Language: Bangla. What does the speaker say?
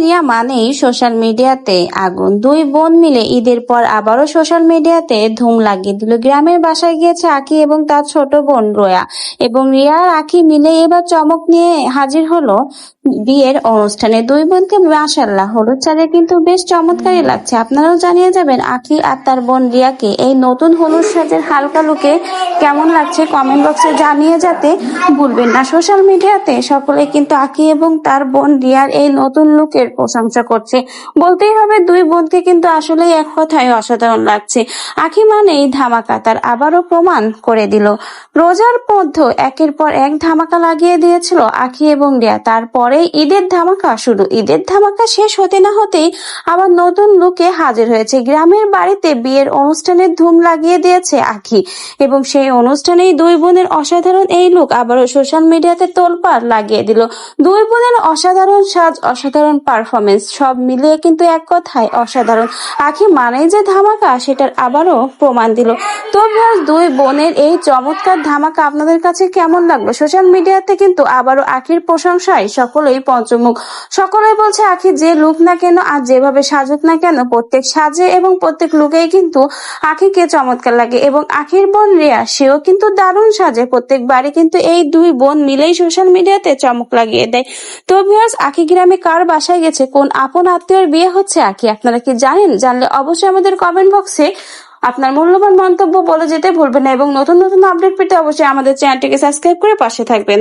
দুনিয়া মানেই সোশ্যাল মিডিয়াতে আগুন। দুই বোন মিলে ঈদের পর আবারও সোশ্যাল মিডিয়াতে ধুম লাগিয়ে দিল। গ্রামের বাসায় গিয়েছে আঁখি এবং তার ছোট বোন রোয়া, এবং রিয়া আর আঁখি মিলে এবার চমক নিয়ে হাজির হলো বিয়ের অনুষ্ঠানে। দুই বোনকে মাশাআল্লাহ হলুদ চালে কিন্তু বেশ চমৎকারই লাগছে। আপনারাও জানিয়ে যাবেন আঁখি আর তার বোন রিয়াকে এই নতুন হলুদ সাজের হালকা লুকে কেমন লাগছে, কমেন্ট বক্সে জানিয়ে যেতে ভুলবেন না। সোশ্যাল মিডিয়াতে সকলে কিন্তু আঁখি এবং তার বোন রিয়ার এই নতুন লুকের প্রশংসা করছে। বলতেই হবে দুই বোনকে কিন্তু আসলেই এক কথায় অসাধারণ লাগছে। আঁখি মানেই ধামাকা, তার আবারও প্রমাণ করে দিল। রোজার মধ্যে একের পর এক ধামাকা লাগিয়ে দিয়েছিল আঁখি এবং রিয়া, তারপরে ঈদের ধামাকা শুরু। ঈদের ধামাকা শেষ হতে না হতেই আবার নতুন লুকে হাজির হয়েছে। গ্রামের বাড়িতে বিয়ের অনুষ্ঠানের ধুম লাগিয়ে দিয়েছে আঁখি, এবং সেই অনুষ্ঠানেই দুই বোনের অসাধারণ এই লুক আবারও সোশ্যাল মিডিয়াতে তোলপাড় লাগিয়ে দিল। দুই বোনের অসাধারণ সাজ, অসাধারণ পারফরমেন্স, সব মিলিয়ে কিন্তু এক কথায় অসাধারণ। আঁখি মানেই যে ধামাকা, সেটার আবারও প্রমাণ দিল। তো ভিউয়ার্স, দুই বোনের এই চমৎকার ধামাকা আপনাদের কাছে কেমন লাগলো? সোশ্যাল মিডিয়াতে কিন্তু আবারও আঁখির প্রশংসায় সকলেই পঞ্চমুখ। সকলেই বলছে আঁখি যে লুক না কেন আর যেভাবে সাজুক না কেন, প্রত্যেক সাজে এবং প্রত্যেক লুকেই কিন্তু আঁখিকে চমৎকার লাগে। এবং আঁখির বোন রিয়া, সেও কিন্তু দারুণ সাজে। প্রত্যেকবারই কিন্তু এই দুই বোন মিলেই সোশ্যাল মিডিয়াতে চমক লাগিয়ে দেয়। তো ভিউয়ার্স, আঁখি গ্রামে কার বাসায় গেছে, কোন আপন আত্মীয়র বিয়ে হচ্ছে আঁখি, আপনারা কি জানেন? জানলে অবশ্যই আমাদের কমেন্ট বক্সে আপনার মূল্যবান মন্তব্য বলে যেতে ভুলবেন না, এবং নতুন নতুন আপডেট পেতে অবশ্যই আমাদের চ্যানেলটিকে সাবস্ক্রাইব করে পাশে থাকবেন।